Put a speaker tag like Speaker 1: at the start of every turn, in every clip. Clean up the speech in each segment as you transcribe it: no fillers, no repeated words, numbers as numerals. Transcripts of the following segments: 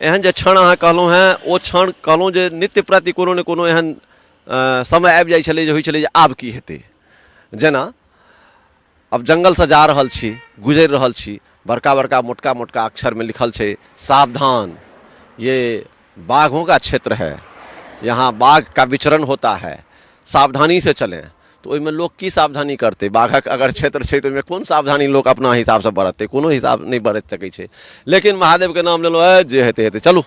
Speaker 1: एहन जे क्षण अहाँ कहलहुँ हेँ ओ क्षण कहलहुँ जे नित्य प्रति कोनो ने कोनो एहन समय आबि जाइ छलै जे होइ छलै जे आब की हेतै। जेना अब जंगलसँ जा रहल छी, गुजरि रहल छी, बड़का बड़का मोटका मोटका अक्षरमे लिखल छै सावधान, ये बाघों का क्षेत्र है, यहाँ बाघ का विचरण होता है, सावधानी से चलें। तो ओहिमे लोक की सावधानी करतै? बाघक अगर क्षेत्र छै तऽ ओहिमे कोन सावधानी लोक अपना हिसाबसँ बरततै? कोनो हिसाब नहि बरति सकै छै। लेकिन महादेवके नाम लेलहुँ, जे हेतै हेतै, चलू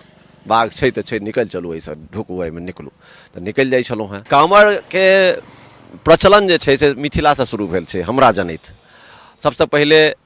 Speaker 1: बाघ छै तऽ छै, निकलि चलू, एहिसँ ढुकू, एहिमे निकलू, तऽ निकलि जाइ छलहुँ हेँ। काँवरके प्रचलन जे छै से मिथिलासँ शुरू भेल छै हमरा जनैत। सबसँ पहिले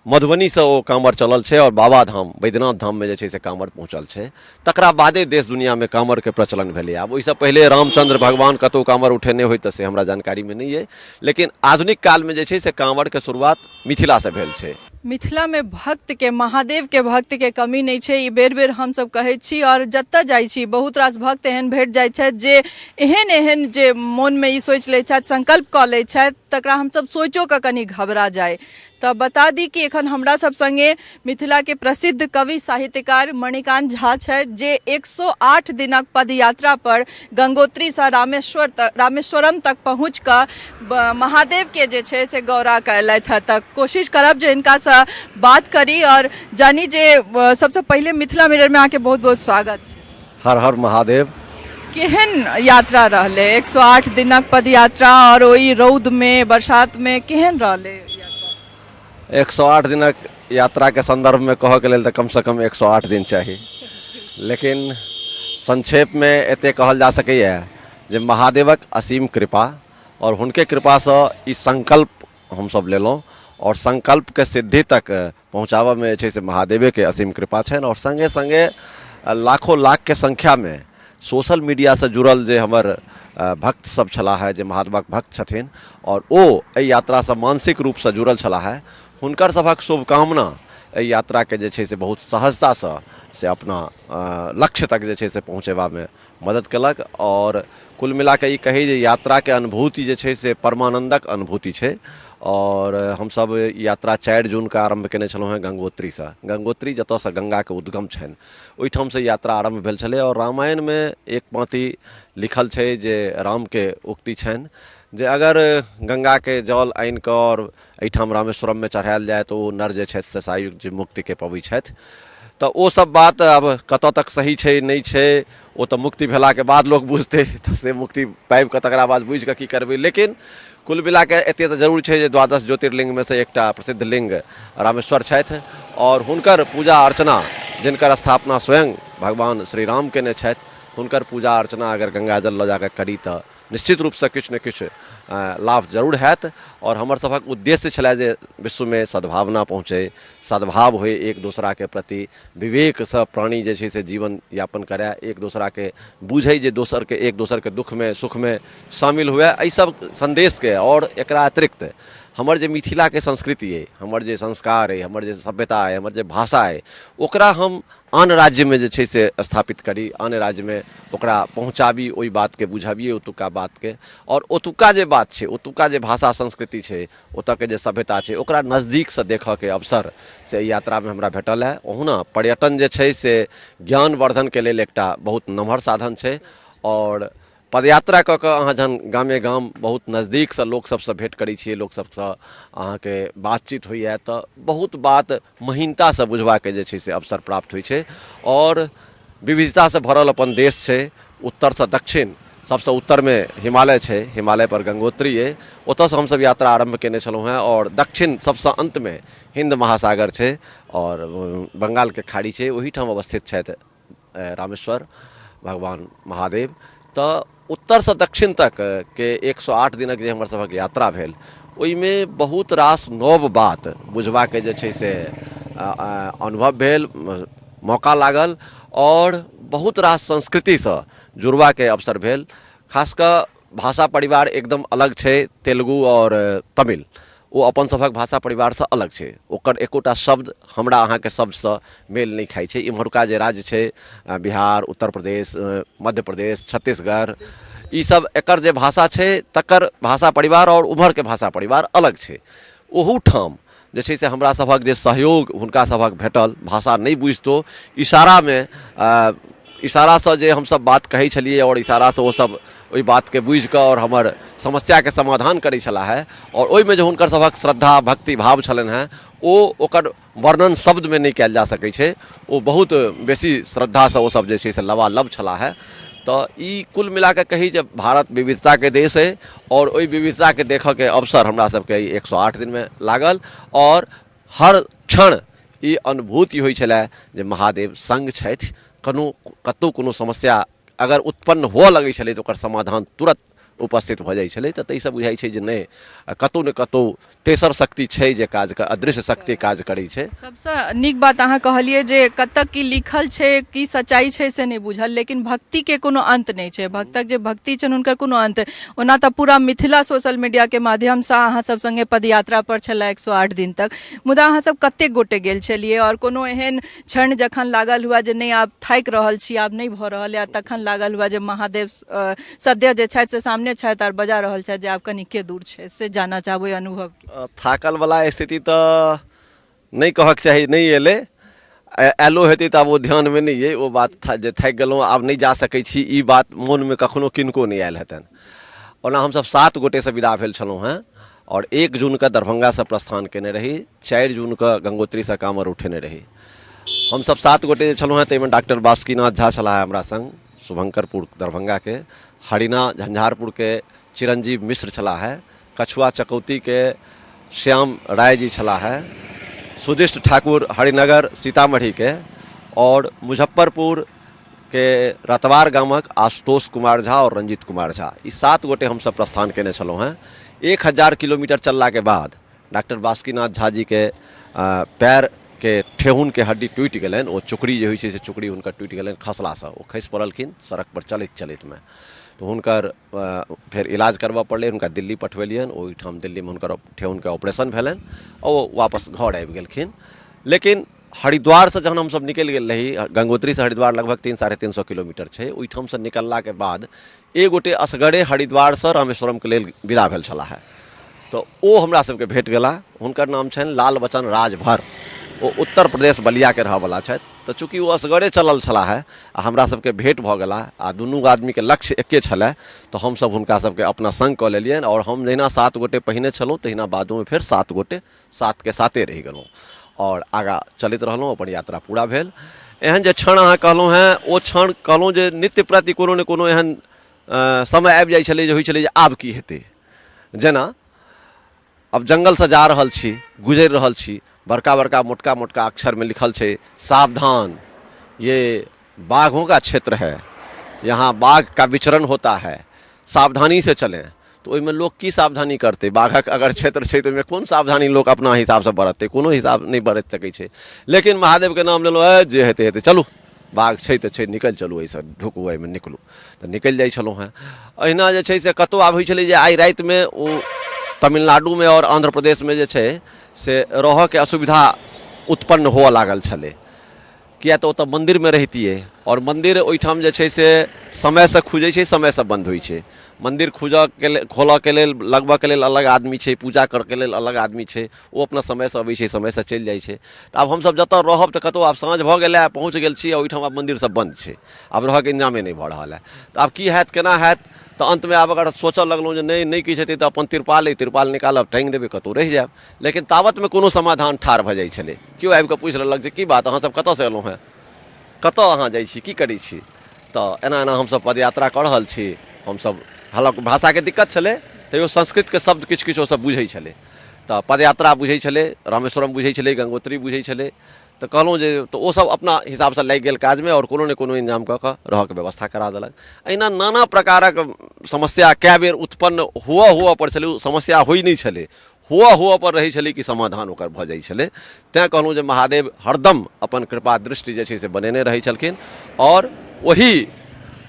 Speaker 1: मधुबनीसँ ओ काँवर चलल छै और बाबाधाम बैद्यनाथ धाममे जे छै से काँवर पहुँचल छै। तकरा बादे देश दुनियामे काँवरके प्रचलन भेलै। आब ओहिसँ पहिले रामचंद्र भगवान कतहु काँवर उठेने होइत तऽ से हमरा जानकारीमे नहीं अइ, लेकिन आधुनिक कालमे जे छै से काँवरके शुरुआत मिथिलासँ भेल छै।
Speaker 2: मिथिला में भक्त के, महादेव के भक्त के कमी नहीं छै, ई बेर बेर हम सब कहै छी। और जतऽ जाइ छी बहुत रास भक्त एहन भेट जाइ छथि जे एहन एहन जे मोन में ई सोचि लै छथि, संकल्प कऽ लै छथि, तकरा हमसब सोचो कऽ कनि घबरा जाय। तऽ बता दी कि एखन हमरा सब संगे मिथिला के प्रसिद्ध कवि साहित्यकार मणिकांत झा छथि, जे 108 दिनक पद यात्रा पर गंगोत्री से रामेश्वरम तक पहुँच कऽ महादेव के जे छै से गौरा कयलथि हँ। तक कोशिश करब जे हिनका बात करी और जानी जे सबसे पहले मिथिला मिरर में आके बहुत बहुत स्वागत छै।
Speaker 1: हर हर महादेव।
Speaker 2: केहन यात्रा रहले 108 दिनक पद यात्रा, और ओई रौद में बरसात में केहन रहले यात्रा?
Speaker 1: 108 दिनक यात्रा के संदर्भ में कहऽ के लेल तऽ कमसँ कम 108 दिन चाही, लेकिन संक्षेप में एते कहल जा सकैए जे महादेवक असीम कृपा और हुनके कृपासँ ई संकल्प हमसब लेलहुँ और संकल्प के सिद्धि तक पहुँचाबऽ में जे छै से महादेवे के असीम कृपा छनि। और संगे संगे लाखों लाख के संख्या में सोशल मीडिया से जुड़ल जे हमर भक्त सब छलाह है, जे महादेवक भक्त छथिन और ओ एहि यात्रा से मानसिक रूप से जुड़ल छलाह है, हुनकर सभक शुभकामना एहि यात्रा के जे छै से बहुत सहजता से अपना लक्ष्य तक जे छै से पहुँचेबा में मदद केलक। और कुल मिला के ई कही जे यात्रा के अनुभूति जे छै से परमानंदक अनुभूति छै। और हमसब यात्रा 4 जून के आरम्भ केने छलहुँ हैं गंगोत्रीसँ। गंगोत्री जतऽसँ गंगाके उद्गम छनि ओहिठामसँ यात्रा आरम्भ भेल छलै। और रामायणमे एक पाँति लिखल छै जे रामके उक्ति छनि जे अगर गंगाके जल आनि कऽ और एहिठाम रामेश्वरममे चढ़ायल जाय तऽ ओ नर जे छथि से सायुज्य जे मुक्तिके पबै छथि। तऽ ओ सब बात अब कतऽ तक सही छै नहीं छै ओ तऽ मुक्ति भेलाके बाद लोक बुझतै, तऽ से मुक्ति पाबि कऽ तकरा बाद बुझि कऽ की करबै। लेकिन कुल मिला के एते तऽ जरूर छै जे 12 ज्योतिर्लिंग में से एकटा प्रसिद्ध लिंग रामेश्वर छथि और हुनकर पूजा अर्चना, जिनकर स्थापना स्वयं भगवान श्री राम केने छथि, हुनकर पूजा अर्चना अगर गंगा जल लऽ जाके करी तऽ निश्चित रूप से किछु ने किछु लाभ जरूर हैत। और हमर सभक उद्देश्य छलै जे विश्व में सद्भावना पहुँचे, सद्भाव होय, एक दूसरा के प्रति विवेक से प्राणी जे छै से जीवन यापन करे, एक दूसरा के बुझे जे दोसर के एक दोसर के दुख में सुख में शामिल हुए, एहि सब संदेश के। और एकरा अतिरिक्त हमर जे मिथिला के संस्कृति है, हमर जे संस्कार है, हमर जे सभ्यता है, हमर जे भाषा है, ओकरा हम आन राज्य में जे छै से स्थापित करी, आन राज्य में ओकरा पहुँचाबी, ओहि बात के बुझाबिए, ओतुका बात के। और ओतुका जे बात छै, ओतुका जे भाषा संस्कृति छै, ओतऽ के जे सभ्यता छै, ओकरा नजदीक से देखऽ के अवसर से यात्रा में हमरा भेटल है। ओहुना पर्यटन जे छै से ज्ञानवर्धन के लेल एकटा बहुत नमहर साधन छै। और पदयात्रा कऽ कऽ अहाँ जहन गामे गाम बहुत नजदीकसँ लोक सबसँ भेँट करै छियै, लोक सबसँ अहाँके बातचीत होइए तऽ बहुत बात महीनतासँ बुझबाके जे छै से अवसर प्राप्त होइ छै। और विविधतासँ भरल अपन देश छै, उत्तरसँ दक्षिण, सबसँ उत्तरमे हिमालय छै, हिमालय पर गंगोत्री अइ, ओतऽसँ हमसब यात्रा आरम्भ केने छलहुँ हैं। और दक्षिण सबसँ अन्तमे हिंद महासागर छै और बंगालके खाड़ी छै, ओहिठाम अवस्थित छथि रामेश्वर भगवान महादेव। तऽ उत्तरसँ दक्षिण तक के 108 दिनक जे हमर सभक यात्रा भेल, ओहिमे बहुत रास नव बात बुझबाके जे छै से अनुभव भेल, मौका लागल। और बहुत रास संस्कृतिसँ जुड़बाके अवसर भेल। खास कऽ भाषा परिवार एकदम अलग छै, तेलुगु और तमिल, ओ अपन सभक भाषा परिवारसँ अलग छै, ओकर एकोटा शब्द हमरा अहाँके शब्दसँ मेल नहीं खाइ छै। इम्हरका जे राज्य छै बिहार, उत्तर प्रदेश, मध्य प्रदेश, छत्तीसगढ़, ई सब एकर जे भाषा छै तकर भाषा परिवार और उम्हर के भाषा परिवार अलग छै। ओहूठाम जे छै से हमरा सभक जे सहयोग हुनका सभक भेटल, भाषा नहीं बुझितो इशारा में इशारा से जे हम सब बात कहै छलिए और इशारा से वो सब ओहि बात के बुझि कऽ और हमर समस्या के समाधान करै छलाह है। और ओहि में जे हुनकर सभक श्रद्धा भक्ति भाव छलनि हैं ओकर वर्णन शब्द में नहीं कयल जा सकै छै। ओ बहुत बेसी श्रद्धा से वो सब जे छै से लबालब छलाह है। तो ई कुल मिला के कही जे भारत विविधता के देश है और ओहि विविधता के देखऽ के अवसर हमरा सबके 108 दिन में लागल और हर क्षण ई अनुभूति होइ छलै जे महादेव संग छथि। कतौ कोनो समस्या अगर उत्पन्न हुअ लगै छलै तऽ ओकर समाधान तुरंत उपस्थित भऽ जाइ छलै। तऽ ताहिसँ बुझाइ छै जे नहि कतौ ने कतौ तेसर शक्ति छै जे काज अदृश्य शक्ति काज करै छै।
Speaker 2: सबसे नीक बात अहाँ कहलिए जे कतऽ की लिखल छै की सच्चाई छै से नहीं बुझल, लेकिन भक्ति के कोनो अंत नहीं छै। भक्तक जे भक्ति छनि हुनकर कोनो अंत। ओना तऽ पूरा मिथिला सोशल मीडिया के माध्यम से अहाँ सब संगे पदयात्रा पर छला 108 दिन तक, मुदा अहाँ सब कतेक गोटे गेल छलिए और कोनो एहन क्षण जखन लागल हुआ जे नहीं आब थाकि रहल छी, आब नहीं भऽ रहल है, तखन लागल हुआ जे महादेव सद्य जे छथि से सामने छथि और बजा रहल छथि जे आब कनी के दूर छै, से जानना चाहबै अनुभव।
Speaker 1: थाकल वाला स्थिति तो नहीं कहक चाही, नहीं एले, एलो हेतै तऽ आब ओ ध्यान में नहीं है। वो बात जे थाकि गेलहुँ आब नहीं जा सकै छी, ई बात मोन में कखनो किनको नहीं आयल हेतनि। ओना हमसब 7 गोटे से विदा भेल छलहुँ हैं और 1 जून के दरभंगा से प्रस्थान केने रही, 4 जून के गंगोत्री से कामर उठेने रही। हमसब 7 गोटे छलहुँ हैं, ताहिमे डॉक्टर बासुकीनाथ झा छलाह हमरा संग, शुभंकरपुर दरभंगा के, हरिना झंझारपुर के चिरंजीव मिश्र छला है, कछुआ चकौती के श्याम राय जी छला है, सुदिष्ट ठाकुर हरिनगर सीतामढ़ी के, और मुजफ्फरपुर के रतवार गामक आशुतोष कुमार झा और रंजीत कुमार झा। ई 7 गोटे हम सब प्रस्थान केने छलहुँ हैं। 1000 किलोमीटर चलला के बाद डॉक्टर बासुकीनाथ झा जी के पैर के ठेहुन के हड्डी टूटि गेलनि। ओ चुकड़ी जे होइ छै से चुकड़ी हुनकर टूटि गेलनि खसलासँ। ओ खसि पड़लखिन सड़क पर चलैत चलैत में, तो हुनकर फिर इलाज करबऽ पड़लै, हुनका दिल्ली पठवेलियनि। ओहिठाम दिल्ली में हुनकर ठेहुन के ऑपरेशन भेलनि और वो वापस घर आबि गेलखिन। लेकिन हरिद्वार से जहन हम सब निकलि गेल रही, गंगोत्री से हरिद्वार लगभग 300-350 किलोमीटर छै, ओहिठाम से निकलला के बाद एक गोटे असगरे हरिद्वार से रामेश्वरम के लेल विदा भेल छलाह है। तो ओ हमरा सबके भेट गेला। हुनकर नाम छनि लाल बचन राजभर। वो उत्तर प्रदेश बलिया के रहऽवला छथि। तो चूँकि वो असगरे चलल छला है आ हमरा सबके भेट भऽ गेला आ दुनू आदमी के लक्ष्य एके छलै, तो हम सब हुनका सबके अपना संग कऽ लेलियनि। और हम जहिना 7 गोटे पहिने छलहुँ तहिना बादो में फिर 7 गोटे 7 के 7 रहि गेलहुँ और आगा चलैत रहलहुँ। अपन यात्रा पूरा भेल। एहन जे क्षण अहाँ कहलहुँ हैं, ओ क्षण कहलहुँ जे नित्य प्रति कोनो ने कोनो एहन समय आबि जाइ छलै जे होइ छलै जे आब की हेतै। जेना अब जंगल से जा रहल छी, गुजरि रहल छी, बड़का बड़का मोटका मोटका अक्षर में लिखल छै सावधान, ये बाघों का क्षेत्र है, यहाँ बाघ का विचरण होता है, सावधानी से चलें। तो ओहिमे लोग की सावधानी करते? बाघक अगर क्षेत्र छै तो ओहिमे कोन सावधानी लोग अपना हिसाब से बरतते? कोनो हिसाब नहीं बरत सकै छै। लेकिन महादेव के नाम लेलो है, जे हेतै हेतै, चलू बाघ छै तऽ छै, निकल चलू, एहिसँ ढुकू, एहिमे निकलू, तऽ निकलि जाइ छलहुँ हैं। अहिना जे छै से कतौ आब होइ छलै जे आइ राति में ओ तमिलनाडु में और आंध्र प्रदेश में जे छै से रहऽ के असुविधा उत्पन्न हुअ लागल छलै। किया तऽ ओतऽ मंदिर में रहितियै और मंदिर ओहिठाम जे छै से समय से खुजै छै, समय से बंद होइ छै। मंदिर खोलऽ के लेल लगबऽ के लेल अलग आदमी छै, पूजा करऽ के लेल अलग आदमी छै, ओ अपना समय से अबै छै, समय से चलि जाइ छै। तऽ आब हमसब जतऽ रहब तऽ कतौ आब साँझ भऽ गेलै, पहुँच गेल छी, ओहिठाम आब मंदिर सब बंद छै, आब रहऽ के इंतजामे नहि भऽ रहल है। तऽ आब की हैत, केना हैत? तो अंत में आब अगर सोचऽ लगलहुँ जे नहीं किछु हेतै तऽ अपन तिरपाल निकालब, टाँगि देबै, कतौ रहि जायब। लेकिन तावत में कोनो समाधान ठाढ़ भऽ जाइ छलै। केओ आबि कऽ पूछि लेलक जे की बात, अहाँ सब कतऽ से एलहुँ हैं, कतऽ अहाँ जाइ छी, की करै छी? तऽ एना एना हमसब पदयात्रा कऽ रहल छी। हमसब हालांकि भाषा के दिक्कत छलै, तैयो संस्कृत के शब्द किछु किछु ओ सब बुझै छलै। तऽ पदयात्रा बुझै छलै, रामेश्वरम बुझै छलै, गंगोत्री बुझै छलै। तो कहलहुँ जे तो ओ सब अपना हिसाब से लागि गेल काज में और कोनो ने कोनो इंतजाम कऽ कऽ रहऽके व्यवस्था करा देलक। अहिना नाना प्रकारक समस्या कए बेर उत्पन्न हुअ पर छलै। समस्या होइ नहीं छलै, हुअ पर रहै छलै कि समाधान ओकर भऽ जाइ छलै। तैँ कहलहुँ जे महादेव हरदम अपन कृपा दृष्टि जे छै से बनेने रहै छलखिन और वही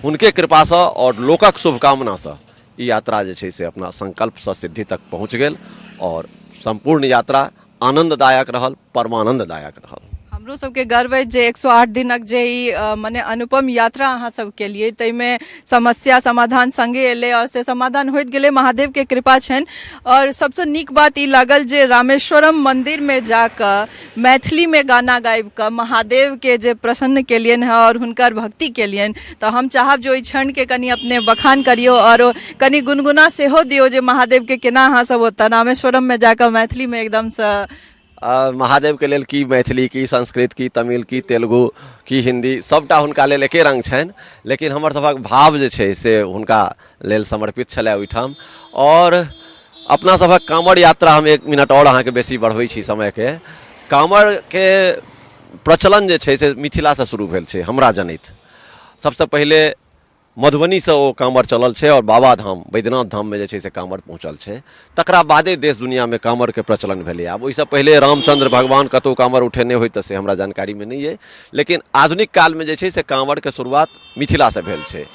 Speaker 1: हुनके कृपा से और लोकक शुभकामना से ई यात्रा जे छै से अपना संकल्प से सिद्धि तक पहुँच गेल और संपूर्ण यात्रा आनंददायक रहल, परमानंददायक रहल।
Speaker 2: हमरो सबके गर्व है जे 108 दिनक जे ई मने अनुपम यात्रा अहाँ सब के लिए तैमे समस्या समाधान संगे एले और से समाधान होइत गेले, महादेव के कृपा छन। और सबसे नीक बात ई लागल जे रामेश्वरम मंदिर में जाकर मैथिली में गाना गाबि कऽ महादेव के जे प्रसन्न केलियन है और हुनकर भक्ति केलियन, तो हम चाहब जो ई क्षण के कनी अपने बखान करियो और कनी गुनगुना सेहो दियो जे महादेव के केना अहाँ सब ओतऽ रामेश्वरम में जाकर मैथिली में एकदम से
Speaker 1: महादेव के लेल की मैथिली की संस्कृत की तमिल की तेलुगु की हिंदी सबटा हुनका लेल एके रंग छनि, लेकिन हमर सभक भाव जे छै से हुनका लेल समर्पित छलै ओहिठाम। और अपना सभक कांवड़ यात्रा हम 1 मिनट और अहाँके बेसी बढ़बै छी समय के। कांवड़ के प्रचलन जे छै से मिथिला से शुरू भेल छै हमरा जनैत। सबसे पहिले मधुबनी से ओ कांवड़ चलल छै और बाबाधाम बैद्यनाथ धाम में जे छै से कांवड़ पहुँचल छै, तकरा बादे देश दुनिया में कांवड़ के प्रचलन भेलै। आब ओहिसँ पहिले रामचंद्र भगवान कतौ कांवड़ उठेने होइत से हमरा जानकारी में नहीं है, लेकिन आधुनिक काल में जे छै से कांवड़ के शुरुआत मिथिला से भेल छै।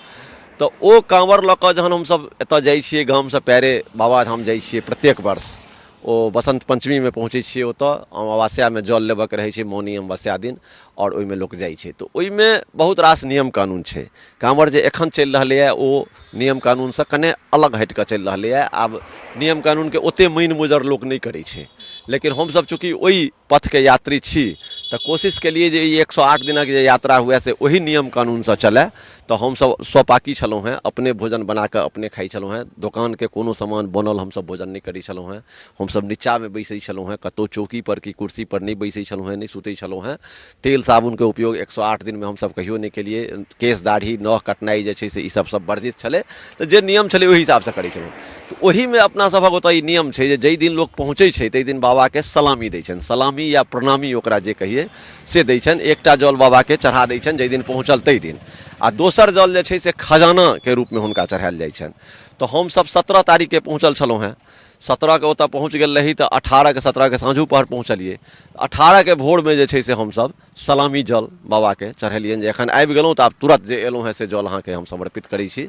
Speaker 1: तो ओ कांवड़ लऽ कऽ जहन हमसब एतऽ जाइ छियै गाम से पैरे बाबाधाम जाइ छियै प्रत्येक वर्ष, ओ बसंत पंचमी में पहुँचे छियै ओतऽ, अमावस्या में जल लेबऽ के रहै छै मौनी अमावस्या दिन, और ओहिमे लोक जाइ छै। तो ओहिमे बहुत रास नियम कानून छै। कांवड़ जे एखन चलि रहलैए ओ नियम कानूनसँ कने अलग हटि कऽ चलि रहलैए। आब नियम कानूनके ओतेक मानि मुजर लोक नहि करै छै, लेकिन हमसब चूँकि ओहि पथके यात्री छी तऽ कोशिश केलिए जे ई 108 दिनक जे यात्रा हुए से ओही नियम कानूनसँ चलय। तो हमसब स्वपाकी छलहुँ हेँ, अपने भोजन बना कऽ अपने खाइ छलहुँ हेँ, दोकानके कोनो सामान बनल हमसब भोजन नहि करै छलहुँ हेँ। हमसब नीचाँमे बैसै छलहुँ हेँ, कतहु चौकी पर कि कुर्सी पर नहि बैसै छलहुँ हेँ, नहि सुतै छलहुँ हेँ। तेल साबुन के उपयोग 108 दिन में हमसब कहियो नहीं केलिए। केश दाढ़ी नह कटनाई जे छै से ई सब वर्जित छलै, तो जे नियम छलै ओहि हिसाब से करै छलहुँ। तो ओही में अपना सभक ओतऽ ई नियम छै जे जै दिन लोक पहुँचै छै तै दिन बाबा के सलामी दै छनि, सलामी या प्रणामी ओकरा जे कहिए से दै छनि। एकटा जल बाबा के चढ़ा दै छनि जै दिन पहुँचल तै दिन, आ दोसर जल जे छै से खजाना के रूप में हुनका चढ़ायल जाइ छनि। तो हमसब 17 तारीख के पहुँचल छलहुँ हेँ, 17 के ओतऽ पहुँच गेल रही तो 18 के 17 के साँझू पहर पहुँचलिए। 18 के भोर में जे छै से हमसब सलामी जल बाबा के चढ़ेलियनि जे एखन आबि गेलहुँ तऽ आब तुरंत जे एलहुँ हैं से जल अहाँके हम समर्पित करै छी।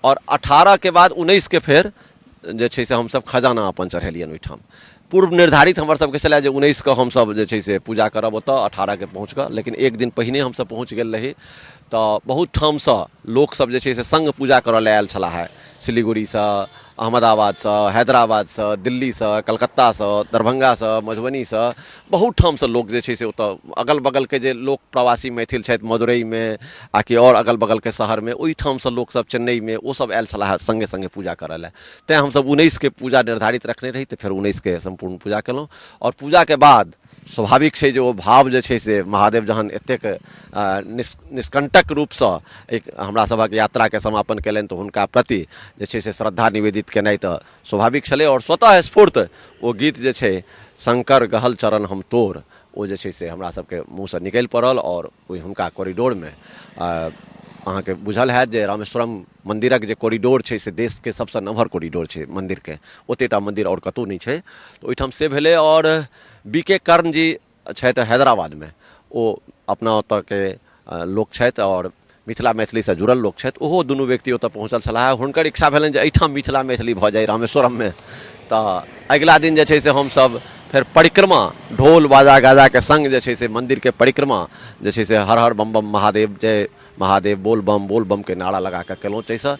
Speaker 1: और 18 के बाद 19 के फेर जे छै से हमसब खजाना अपन चढ़ेलियनि ओहिठाम। पूर्व निर्धारित हमर सबके छलै जे 19 के हमसब जे छै से पूजा करब ओतऽ 18 के पहुँच कऽ, लेकिन एक दिन पहिने हमसब पहुँच गेल रही। तऽ बहुत ठामसँ लोकसब जे छै से संग पूजा करऽ लए आयल छलाह है, सिलीगुड़ीसँ, अहमदाबादसँ, हैदराबादसँ, दिल्लीसँ, कलकत्तासँ, दरभंगासँ, मधुबनीसँ, बहुत ठामसँ लोक जे छै से ओतऽ अगल बगलके जे लोक प्रवासी मैथिल छथि मदुरैमे आ कि आओर अगल बगलके शहरमे, ओहिठामसँ लोकसब चेन्नईमे ओसब आयल छलाह संगे संगे पूजा करऽ लए। तेँ हमसब 19 के पूजा निर्धारित रखने रही, तऽ फेर 19 के सम्पूर्ण पूजा केलहुँ। और पूजा के बाद स्वाभाविक छै जे ओ भाव जे छै से महादेव जहन एतेक निष्कंटक रूपसँ एक हमरा सभक यात्राके समापन केलनि तऽ हुनका प्रति जे छै से श्रद्धा निवेदित केनाइ तऽ स्वाभाविक छलै। और स्वतः स्फूर्त ओ गीत जे छै शंकर गहल चरण हम तोर, ओ जे छै से हमरा सबके मुँहसँ निकलि पड़ल। और ओहि हुनका कॉरिडोरमे अहाँके बुझल हैत जे रामेश्वरम मंदिरक जे कॉरिडोर छै से देश के सबसँ नमहर कॉरिडोर छै मंदिर के, ओतेटा मंदिर और कतहु नहीं छै। तो ओहिठाम से भेलै। और बीके कर्ण जी छथि हैदराबाद में, ओ अपना ओतऽ के लोक छथि और मिथिला मैथिली से जुड़ल लोक छथि, ओहो दुनू व्यक्ति ओतऽ पहुँचल छलाह। हुनकर इच्छा भेलनि जे एहिठाम मिथिला मैथिली भऽ जाय रामेश्वरम में। तऽ अगिला दिन जे छै से हमसब फेर परिक्रमा ढोल बाजा गाजा के संग जे छै से मंदिर के परिक्रमा जे छै से हर हर बम बम महादेव जय महादेव बोल बम के नारा लगा कऽ केलहुँ, जाहिसँ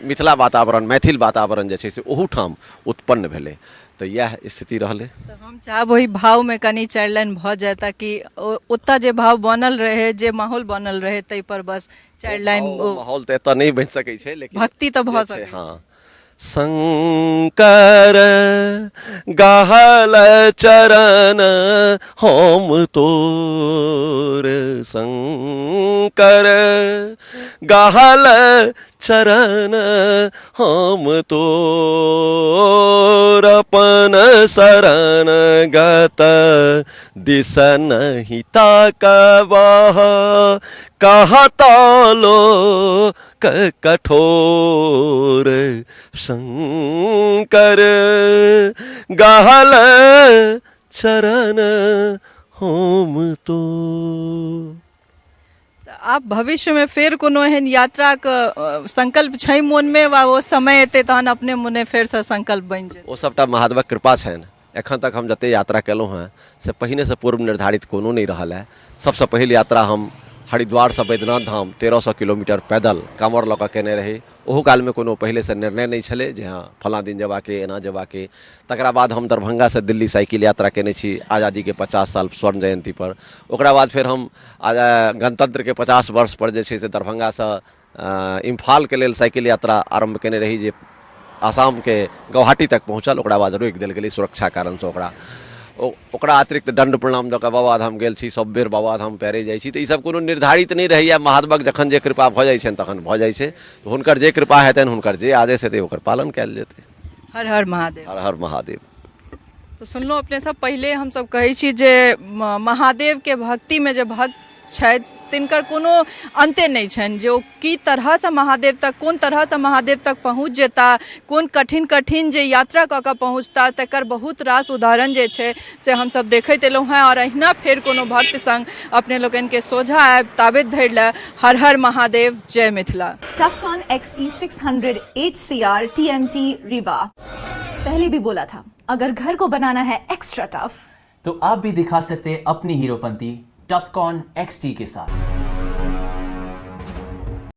Speaker 1: मिथिला वातावरण मैथिल वातावरण जे छै से ओहूठाम उत्पन्न भेलै। तो यह स्थिति रहलै।
Speaker 2: तो हम चाहब वही भाव में कनी चढ़लाइन भऽ जाए, ताकि ओतऽ जे भाव बनल रहे, जे माहौल बनल रहे, तै पर बस चढ़लाइन।
Speaker 1: माहौल तऽ एतऽ नहीं बनि सकै छै, लेकिन
Speaker 2: भक्ति तो भऽ सकै छै।
Speaker 1: हाँ। शंकर गहल चरण हम तोर, शंकर गहल चरण हम तोर, अपन शरण गत दिस नहीं ताकबह, कहता लोक कठोर, शंकर गहल चरण हम तो।
Speaker 2: आप भविष्य में फेर कोनो एहन यात्रा के संकल्प छै मन में, वा वो समय एते तहन अपने मने फेर से संकल्प बनि जेतै?
Speaker 1: ओ सबटा महादेवक कृपा छनि। एखन तक हम जते यात्रा केलहुँ हैं से पहिने से पूर्व निर्धारित कोनो नहीं रहल है। सबसे पहिल यात्रा हम हरिद्वार से बैद्यनाथ धाम 1300 किलोमीटर पैदल कांवर लऽ कऽ केने रही। ओहो काल में कोनो पहले से निर्णय नहीं छले जे हाँ फलां दिन जेबाके एना जेबाके। तकरा बाद हम दरभंगा से दिल्ली साइकिल यात्रा केने छी आज़ादी के 50 साल स्वर्ण जयंती पर। ओकरा बाद फिर हम गणतंत्र के 50 वर्ष पर जे छै से दरभंगा से इम्फाल के लेल साइकिल यात्रा आरंभ केने रही, जे आसाम के गुवाहाटी तक पहुँचल। ओकरा बाद रोकि देल गेलै सुरक्षा कारण से। ओकरा अतिरिक्त दंड प्रणाम दऽ कऽ बाबाधाम गेल छी, सब बेर बाबाधाम पैरे जाइ छी। तऽ ई सब कोनो निर्धारित नहीं रहैया। महादेवक जखन जे कृपा भऽ जाइ छनि तखन भऽ जाइ छै। तऽ हुनकर जे कृपा हेतनि, हुनकर जे आदेश हेतै ओकर पालन कयल जेतै।
Speaker 2: हर हर महादेव।
Speaker 1: हर हर महादेव।
Speaker 2: तो सुनलहुँ अपने सब पहले हम सब कहै छी जे महादेव के भक्ति में जे भक्त छथि तिनकर कोनो अंते नहीं छनि, जे ओ की तरह से महादेव तक, कोन तरह से महादेव तक पहुँच जेता, कोन कठिन कठिन जे यात्रा कऽ कऽ पहुँचता, तकर बहुत रास उदाहरण जे छै से हम सब देखैत एलहुँ हैं। और अहिना फेर कोनो भक्त संग अपने लोगन के सोझा आयब, ताबेत धरि लए हर हर महादेव। जय Mithila.
Speaker 3: टफकॉन XT 600 HCR TMT Rewa. पहले भी बोला था, अगर घर को बनाना है एक्स्ट्रा टफ
Speaker 4: तो आप भी दिखा सकते अपनी हीरोपंती टफकॉन XT के साथ।